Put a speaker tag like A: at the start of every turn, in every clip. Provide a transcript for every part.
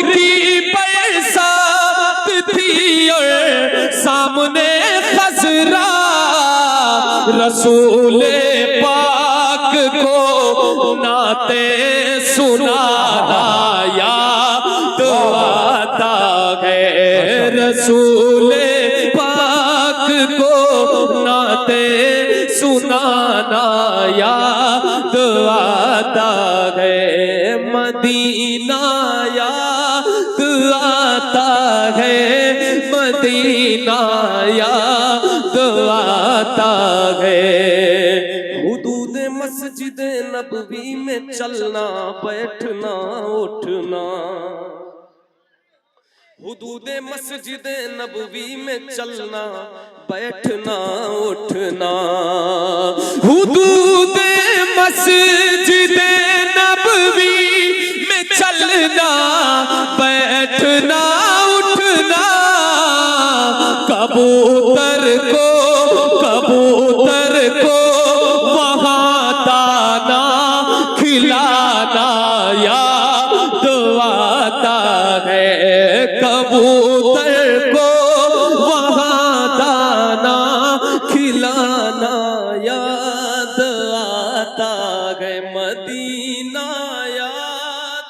A: की बरसात थी और सामने खजरा, रसूले पाक को नाते सुनाना याद आता है। रसूले पाक को नाते सुनाना याद आता है। मदीना याद आता है, मदीना याद आता है। हुदूद मस्जिद नबवी में चलना बैठना उठना, हुदूद मस्जिद नबवी में चलना बैठना उठना, हुदूद मस्जिद नबवी में चलना बैठना उठना, कबूतर को वहाँ दाना खिलाना याद आता है। कबूतर को वहाँ दाना खिलाना याद आता है। मदीना याद,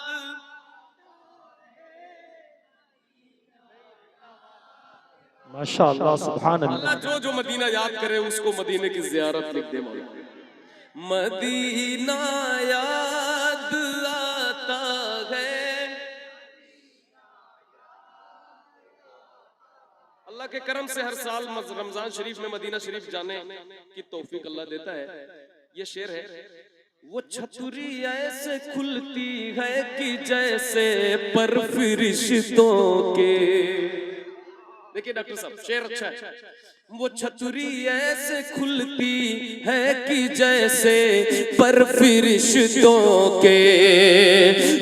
B: माशाअल्लाह सुभान अल्लाह।
A: जो जो मदीना याद करे उसको मदीने की ज़ियारत लिख दे मौला। मदीना याद आता है। अल्लाह के करम से हर साल रमजान शरीफ में मदीना शरीफ जाने की तौफीक अल्लाह देता है। ये शेर है, वो छतरी ऐसे खुलती है कि जैसे पर फरिश्तों के। देखिए डॉक्टर साहब, शेर अच्छा है। वो छतरी ऐसे खुलती है कि जैसे पर फरिश्तों के,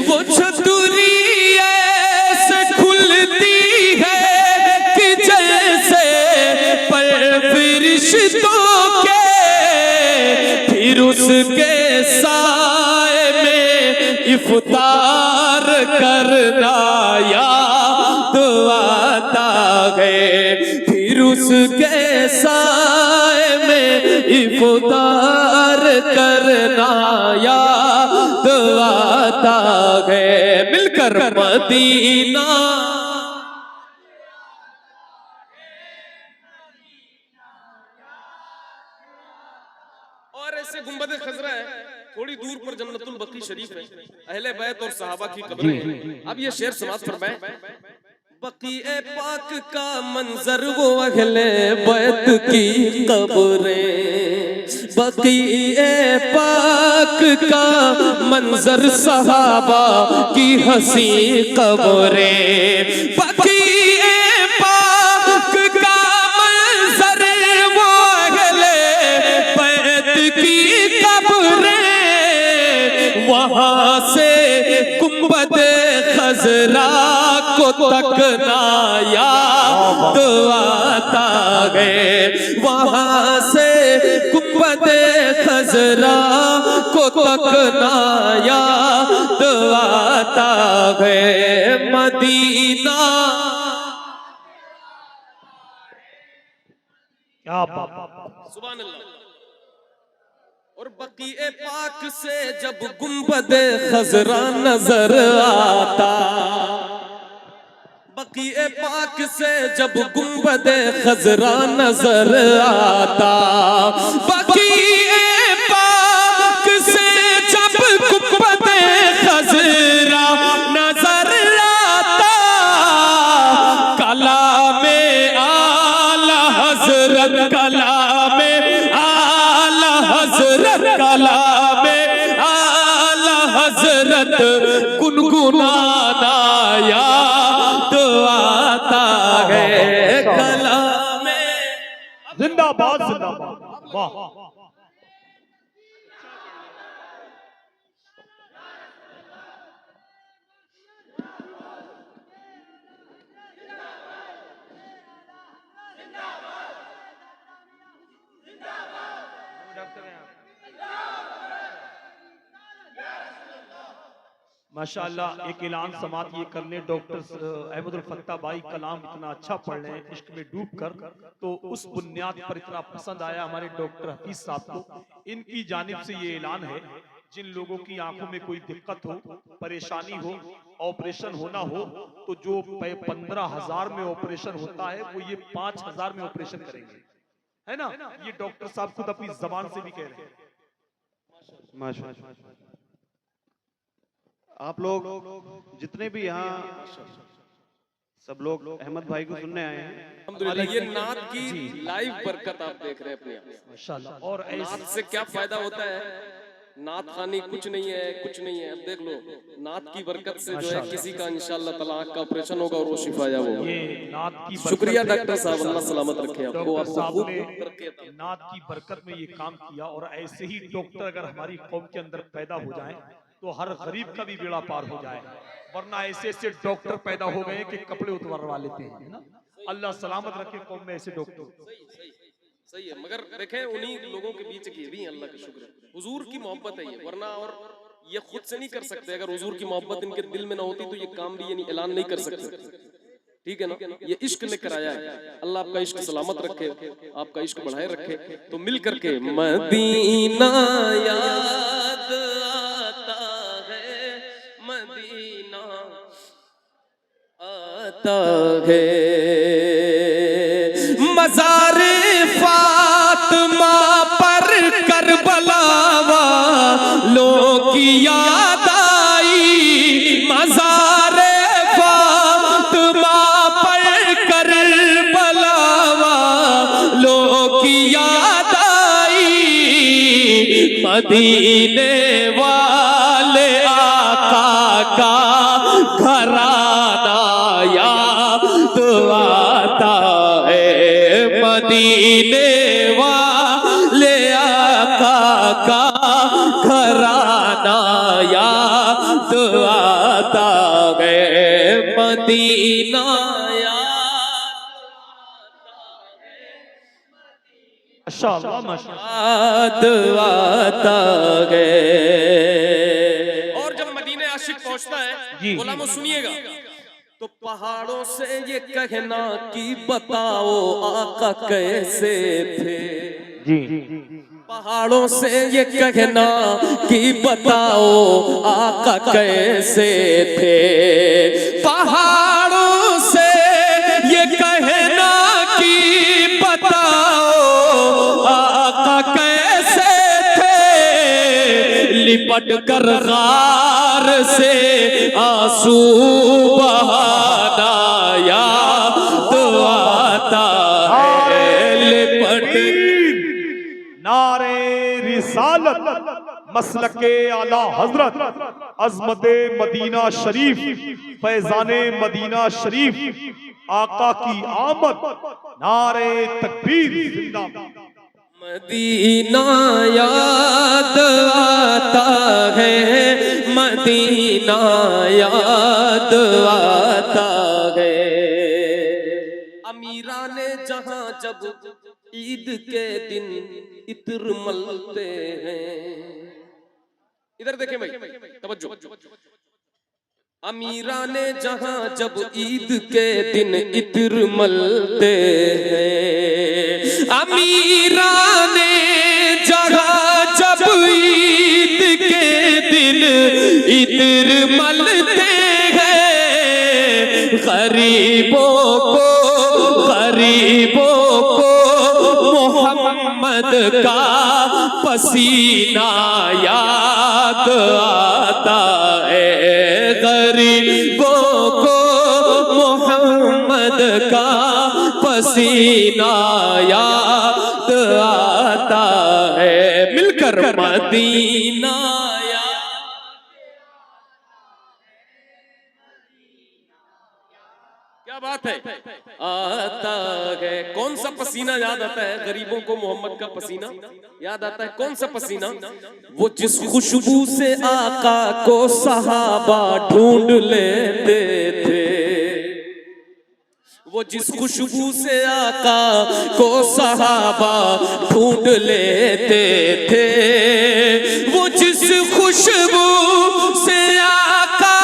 A: वो छतरी ऐसे खुलती है कि जैसे पर फरिश्तों के, फिर उसके साए में इफ्तार करना याद आता है। फिर उसके साए में इफ्तार करना याद आता है। मिलकर मदीना, और ऐसे गुंबद खजरा है, थोड़ी दूर पर जन्नतुल बकी शरीफ है, अहले बैत और सहाबा की कब्रें हैं। अब ये शेर समाप्त फरमाए। बकीए पाक का मंजर वो अहले बैत की कब्रें, बकीए पाक का मंजर सहाबा की हंसी कब्रें, बकीए पाक का मंजर वो अहले बैत की कब्रें, वहां से गुंबद खजरा को तकना याद आता है। वहां से गुंबद खजरा को तकना याद आता है। मदीना,
B: क्या बात,
A: सुभान अल्लाह। और बकीए पाक से जब गुंबद खजरा नजर आता, बकीए पाक से जब गुंबद खजरा नजर आता, बकीए पाक से जब गुंबद खजरा नजर आता, कलामे आला हजरत, कलामे आला हजरत, कलामे आला हजरत गुनगुनाना याद आता है। कलामे
B: जिंदाबाद जिंदाबाद, वाह। माशाअल्लाह एक ऐलान समात ये कर ले, डॉक्टर अहमदुल फत्ता भाई कलाम इतना अच्छा पढ़ रहे हैं इश्क में डूब कर, तो उस बुनियाद पर इतना पसंद आया हमारे डॉक्टर हफीज साहब को। इनकी जानिब से ये ऐलान है, जिन लोगों की आंखों में कोई दिक्कत हो, परेशानी हो, ऑपरेशन होना हो, तो जो 15,000 में ऑपरेशन होता है वो ये 5,000 में ऑपरेशन करेंगे, है ना। ये डॉक्टर साहब खुद अपनी जबान से भी कह रहे हैं।
C: माशाअल्लाह। आप लोग जितने भी यहाँ सब लोग अहमद भाई को सुनने आए हैं,
A: अल्हम्दुलिल्लाह ये नात की लाइव बरकत आप देख रहे हैं अपनी आंखों से।
B: माशाअल्लाह। और
A: नात से क्या फायदा होता है, नात खानी कुछ नहीं है, कुछ नहीं है। अब देख लो नात की बरकत से जो है किसी का इंशाअल्लाह ताला आँख का ऑपरेशन होगा और वो शिफायाब होगा।
B: ये नात की
A: शुक्रिया डॉक्टर साहब, अल्लाह सलामत रखे आपको,
B: डॉक्टर
A: आपको
B: साहब
A: खूब
B: ने
A: तरक्की अता फरमाए।
B: नात की बरकत में ये काम किया, और ऐसे ही डॉक्टर अगर हमारी कौम के अंदर पैदा हो जाएं तो हर गरीब का भी बेड़ा पार हो जाए, वरना ऐसे ऐसे डॉक्टर पैदा हो गए कि कपड़े उतरवा लेते हैं, है ना। अल्लाह सलामत रखे कौम में ऐसे डॉक्टर।
A: सही है, मगर देखें उन्हीं लोगों के बीच की भी अल्लाह का शुक्र है, हुजूर की मोहब्बत है ये, वरना और ये खुद से नहीं कर सकते। अगर हुजूर की मोहब्बत इनके दिल में ना होती तो ये काम भी ये नहीं ऐलान नहीं कर सकते, ठीक है ना। ये इश्क ने कराया है, अल्लाह आपका इश्क सलामत रखे, आपका इश्क बढ़ाए रखे। तो मिल करके मदीना याद आता है, मदीना आता है, मज़ारे फातिमा पर करबला वालों की याद आई, मज़ारे फातिमा पर करबला वालों की याद आई, मदीने वाले आका का घराना याद आता है, मदीने वाले आका का घराना याद आता है, मदीना
B: माशाअल्लाह माशाअल्लाह।
A: याद आता है। और जब मदीने आशिक पहुंचता है, गुलामों सुनिएगा, तो पहाड़ों से ये कहना कि बताओ आका कैसे थे,
B: जी
A: पहाड़ों से ये कहना कि बताओ आका कैसे थे, पहाड़ों से ये कहना कि बताओ आका कैसे थे, लिपट कर गार से आंसू बहाना याद आता है, लिपट
B: नारे रिसालत मसलके आला हजरत अजमते मदीना शरीफ फैजाने मदीना शरीफ आका की आमद, नारे तकबीर जिंदाबाद।
A: मदीना याद आता है, मदीना याद आता है। अमीरा ने जहां जब ईद के दिन इत्र मलते हैं, इधर देखें भाई तवज्जो, अमीरा ने जहां जब ईद के दिन इत्र मलते हैं, अमीरा ने जहां जब ईद के दिन इत्र मलते हैं, गरीबों को मोहम्मद का पसीना याद आता है, गरीबों को मोहम्मद का पसीना याद आता है, मिलकर मदीना क्या बात है आता है। कौन सा पसीना याद आता है गरीबों को, मोहम्मद का पसीना याद आता है। कौन सा पसीना, वो जिस खुशबू से आका को सहाबा ढूंढ लेते थे, वो जिस खुशबू से आका को सहाबा ढूंढ लेते थे, वो जिस खुशबू से आका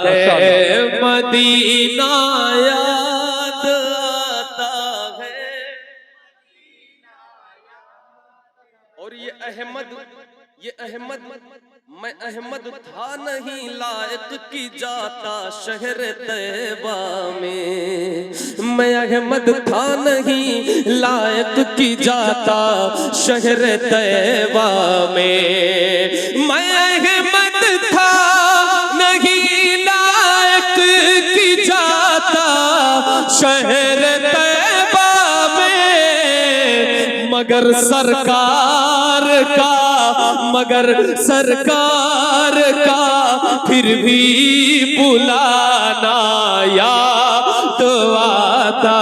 A: है, मदीना याद आता है। और ये अहमद मैं अहमद था नहीं लायक की जाता शहर तैबा में, मैं अहमद था नहीं लायक की जाता शहर तैबा में, मैं अहमद था नहीं लायक की जाता शहर तैबा में, मगर सरकार का फिर भी बुलाना याद आता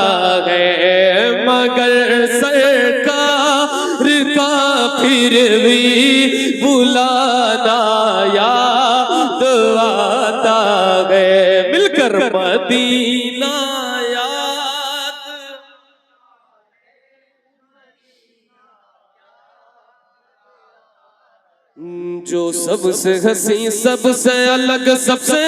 A: है, मगर सरकार का फिर भी बुलाना याद आता है। मिलकर मदीना जो सबसे हंसी सबसे अलग सबसे